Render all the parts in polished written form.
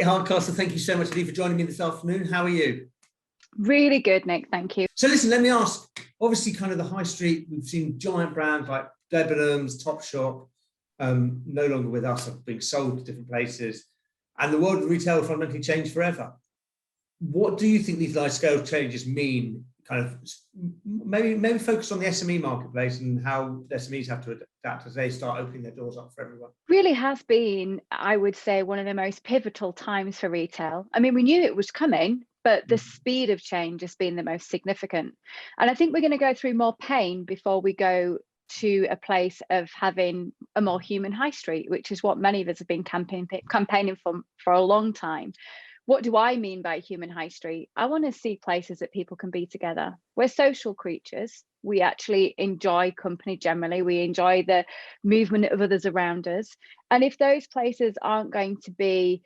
Kate Hardcastle, thank you so much indeed for joining me this afternoon. How are you? Really good, Nick, thank you. So listen, let me ask, obviously kind of the high street, we've seen giant brands like Debenhams, Topshop, no longer with us, are being sold to different places, and the world of retail will fundamentally change forever. What do you think these large-scale changes mean, kind of maybe focus on the SME marketplace and how SMEs have to adapt as they start opening their doors up for everyone? Really has been, I would say, one of the most pivotal times for retail. I mean, we knew it was coming, but the speed of change has been the most significant. And I think we're going to go through more pain before we go to a place of having a more human high street, which is what many of us have been campaigning for a long time. What do I mean by human high street? I want to see places that people can be together. We're social creatures. We actually enjoy company generally. We enjoy the movement of others around us. And if those places aren't going to be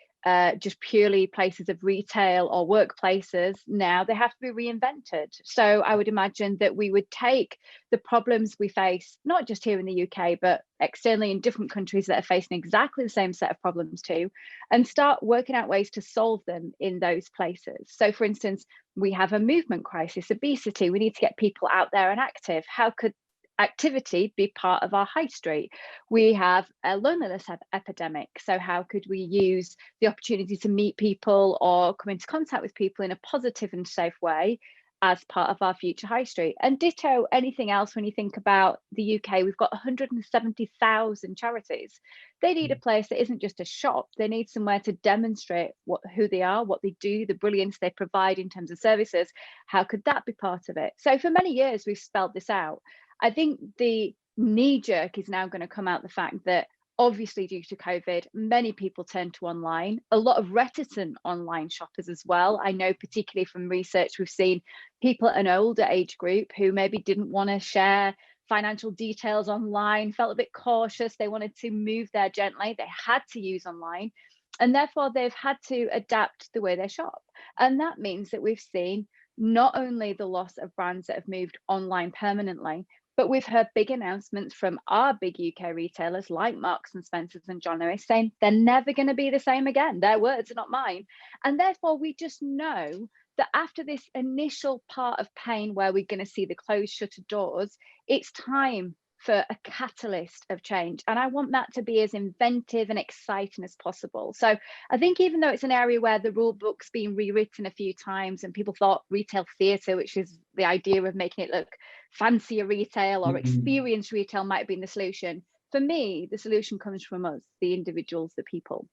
just purely places of retail or workplaces, now they have to be reinvented. So I would imagine that we would take the problems we face, not just here in the UK, but externally in different countries that are facing exactly the same set of problems too, and start working out ways to solve them in those places. So for instance, we have a movement crisis, obesity. We need to get people out there and active. How could activity be part of our high street? We have a loneliness epidemic. So how could we use the opportunity to meet people or come into contact with people in a positive and safe way as part of our future high street? And ditto anything else. When you think about the UK, we've got 170,000 charities. They need a place that isn't just a shop. They need somewhere to demonstrate who they are, what they do, the brilliance they provide in terms of services. How could that be part of it? So for many years, we've spelled this out. I think the knee jerk is now going to come out the fact that obviously due to COVID, many people turn to online, a lot of reticent online shoppers as well. I know particularly from research, we've seen people at an older age group who maybe didn't want to share financial details online, felt a bit cautious. They wanted to move there gently. They had to use online. And therefore they've had to adapt the way they shop. And that means that we've seen not only the loss of brands that have moved online permanently, but we've heard big announcements from our big UK retailers like Marks and Spencer's and John Lewis saying they're never going to be the same again. Their words are not mine. And therefore, we just know that after this initial part of pain where we're going to see the closed shuttered doors, it's time for a catalyst of change. And I want that to be as inventive and exciting as possible. So I think even though it's an area where the rule book's been rewritten a few times and people thought retail theatre, which is the idea of making it look fancier retail or experience retail, might have been the solution. For me, the solution comes from us, the individuals, the people.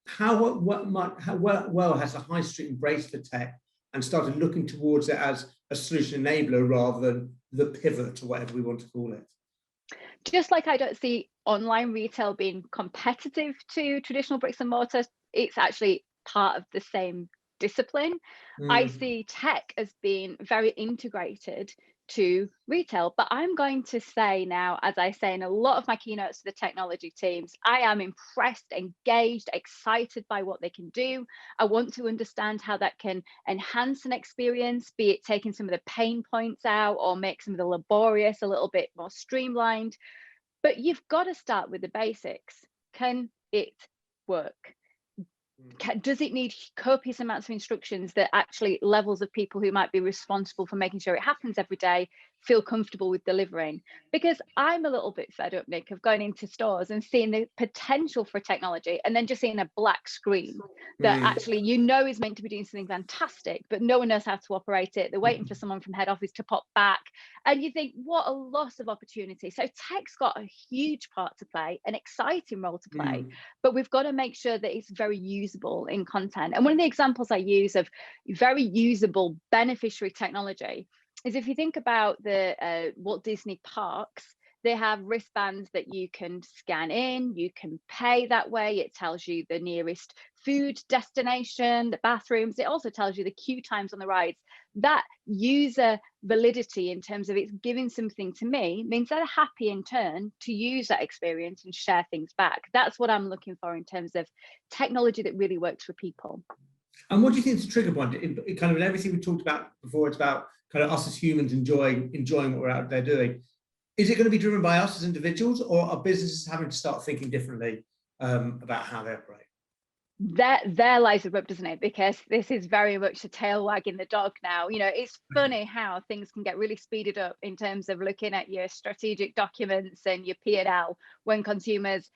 How well has the high street embraced the tech and started looking towards it as a solution enabler rather than the pivot or whatever we want to call it? Just like I don't see online retail being competitive to traditional bricks and mortar, it's actually part of the same discipline. I see tech as being very integrated to retail, but I'm going to say now, as I say in a lot of my keynotes to the technology teams, I am impressed, engaged, excited by what they can do. I want to understand how that can enhance an experience, be it taking some of the pain points out or make some of the laborious a little bit more streamlined. But you've got to start with the basics. Can it work? Does it need copious amounts of instructions that actually levels of people who might be responsible for making sure it happens every day feel comfortable with delivering? Because I'm a little bit fed up, Nick, of going into stores and seeing the potential for technology and then just seeing a black screen that actually is meant to be doing something fantastic, but no one knows how to operate it. They're waiting for someone from head office to pop back. And you think, what a loss of opportunity. So tech's got a huge part to play, an exciting role to play, but we've got to make sure that it's very usable in content. And one of the examples I use of very usable beneficiary technology is if you think about the Walt Disney parks, they have wristbands that you can scan in, you can pay that way. It tells you the nearest food destination, the bathrooms. It also tells you the queue times on the rides. That user validity in terms of it's giving something to me means they're happy in turn to use that experience and share things back. That's what I'm looking for in terms of technology that really works for people. And what do you think is the trigger point? It kind of in everything we talked about before, it's about kind of us as humans enjoying what we're out there doing. Is it going to be driven by us as individuals, or are businesses having to start thinking differently about how they operate? there lies the rub, doesn't it? Because this is very much the tail wagging the dog now. You know, it's funny how things can get really speeded up in terms of looking at your strategic documents and your P&L when consumers'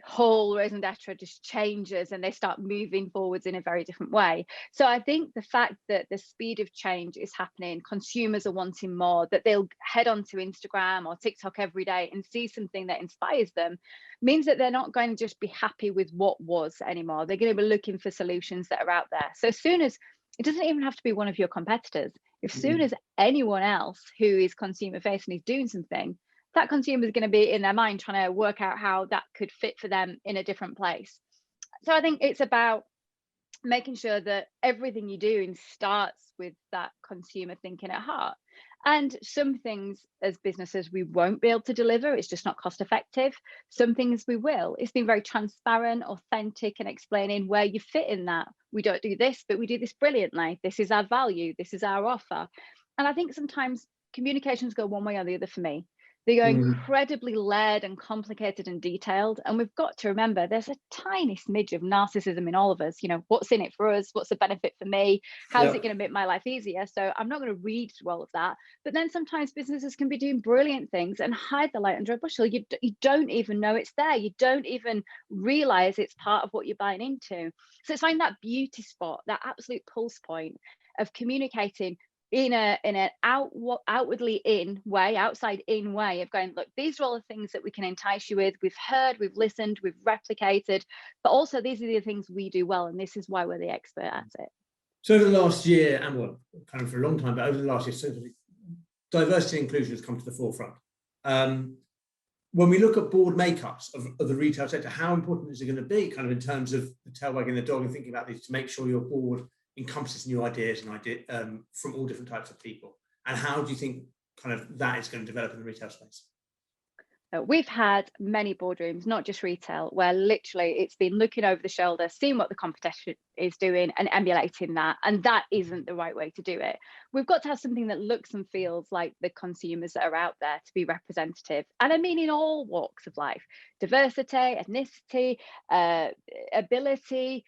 whole raison d'etre just changes and they start moving forwards in a very different way. So I think the fact that the speed of change is happening, consumers are wanting more, that they'll head onto Instagram or TikTok every day and see something that inspires them, means that they're not going to just be happy with what was anymore. They're going to be looking for solutions that are out there. So as soon as, it doesn't even have to be one of your competitors, as soon as anyone else who is consumer facing is doing something, that consumer is going to be in their mind trying to work out how that could fit for them in a different place. So I think it's about making sure that everything you do starts with that consumer thinking at heart. And some things as businesses we won't be able to deliver, it's just not cost effective. Some things we will. It's been very transparent, authentic, and explaining where you fit in that. We don't do this, but we do this brilliantly. This is our value, this is our offer. And I think sometimes communications go one way or the other for me. They go incredibly layered and complicated and detailed. And we've got to remember there's a tiny smidge of narcissism in all of us. You know, what's in it for us? What's the benefit for me? How's it going to make my life easier? So I'm not going to read through all of that. But then sometimes businesses can be doing brilliant things and hide the light under a bushel. You don't even know it's there. You don't even realize it's part of what you're buying into. So it's finding that beauty spot, that absolute pulse point of communicating in an outwardly in way, outside in way of going, look, these are all the things that we can entice you with. We've heard, we've listened, we've replicated, but also these are the things we do well, and this is why we're the expert at it. So over the last year, and well, kind of for a long time, but over the last year, certainly, diversity and inclusion has come to the forefront. When we look at board makeups of the retail sector, how important is it going to be, kind of in terms of the tail wagging the dog and thinking about these to make sure your board encompasses new ideas and from all different types of people? And how do you think kind of that is going to develop in the retail space? We've had many boardrooms, not just retail, where literally it's been looking over the shoulder, seeing what the competition is doing and emulating that. And that isn't the right way to do it. We've got to have something that looks and feels like the consumers that are out there to be representative. And I mean in all walks of life: diversity, ethnicity, ability,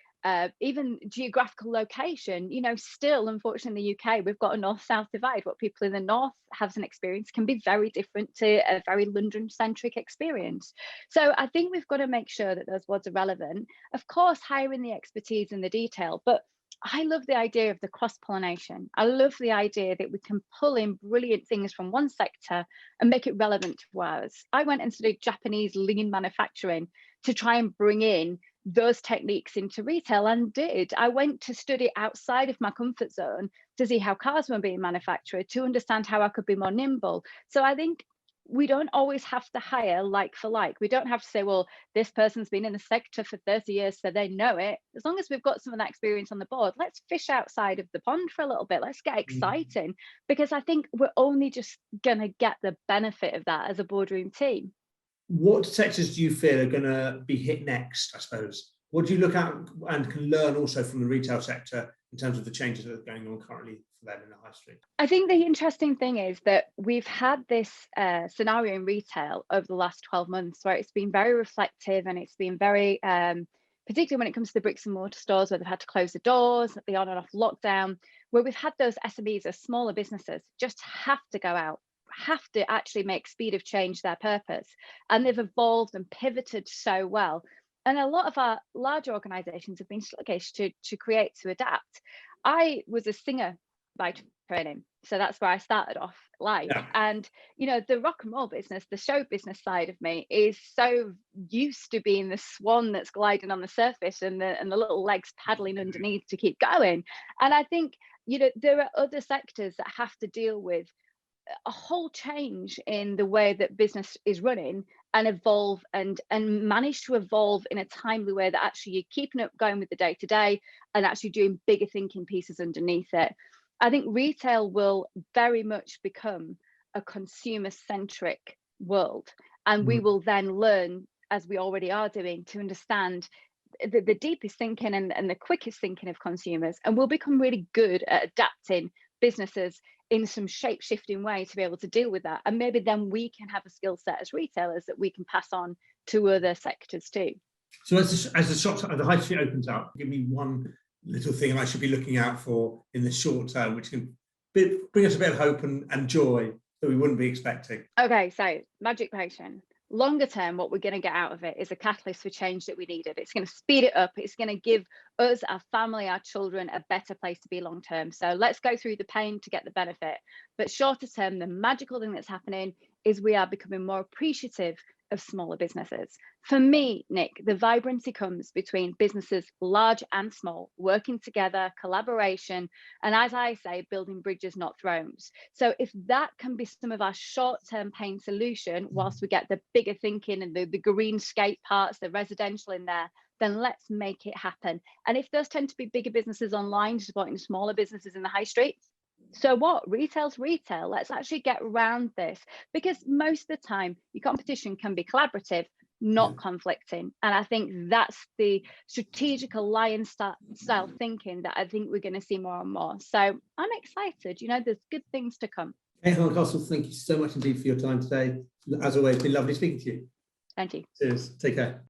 even geographical location. You know, still, unfortunately, in the UK, we've got a north-south divide. What people in the north have as an experience can be very different to a very London-centric experience. So I think we've got to make sure that those words are relevant. Of course, hiring the expertise and the detail, but I love the idea of the cross-pollination. I love the idea that we can pull in brilliant things from one sector and make it relevant to ours. I went and studied Japanese lean manufacturing to try and bring in those techniques into retail, and did. I went to study outside of my comfort zone to see how cars were being manufactured, to understand how I could be more nimble. So I think we don't always have to hire like for like. We don't have to say, well, this person's been in the sector for 30 years, so they know it. As long as we've got some of that experience on the board, let's fish outside of the pond for a little bit. Let's get exciting, because I think we're only just going to get the benefit of that as a boardroom team. What sectors do you feel are going to be hit next, I suppose? What do you look at and can learn also from the retail sector in terms of the changes that are going on currently for them in the high street? I think the interesting thing is that we've had this scenario in retail over the last 12 months where it's been very reflective, and it's been very, particularly when it comes to the bricks and mortar stores where they've had to close the doors, the on and off lockdown, where we've had those SMEs, as smaller businesses, just have to go out, have to actually make speed of change their purpose. And they've evolved and pivoted so well. And a lot of our larger organizations have been sluggish to create, to adapt. I was a singer by training, so that's where I started off life. Yeah. And you know, the rock and roll business, the show business side of me is so used to being the swan that's gliding on the surface and the little legs paddling underneath to keep going. And I think, you know, there are other sectors that have to deal with a whole change in the way that business is running and evolve and manage to evolve in a timely way that actually you're keeping up going with the day to day and actually doing bigger thinking pieces underneath it. I think retail will very much become a consumer centric world, and we will then learn, as we already are doing, to understand the deepest thinking and the quickest thinking of consumers, and we'll become really good at adapting businesses in some shape-shifting way to be able to deal with that. And maybe then we can have a skill set as retailers that we can pass on to other sectors too. So as the shops, the high street opens up, give me one little thing I should be looking out for in the short term, which can bring us a bit of hope and joy that we wouldn't be expecting. Okay, so magic potion. Longer term, what we're going to get out of it is a catalyst for change that we needed. It's going to speed it up. It's going to give us, our family, our children a better place to be long term. So let's go through the pain to get the benefit. But shorter term, the magical thing that's happening is we are becoming more appreciative of smaller businesses. For me, Nick, the vibrancy comes between businesses large and small, working together, collaboration, and as I say, building bridges, not thrones. So if that can be some of our short-term pain solution, whilst we get the bigger thinking and the green skate parts, the residential in there, then let's make it happen. And if those tend to be bigger businesses online supporting smaller businesses in the high street, so what? Retail's retail. Let's actually get around this, because most of the time your competition can be collaborative, not conflicting. And I think that's the strategic alliance style thinking that I think we're going to see more and more. So I'm excited. You know, there's good things to come. Hey, Hardcastle, thank you so much indeed for your time today. As always, been lovely speaking to you. Thank you. Cheers. Take care.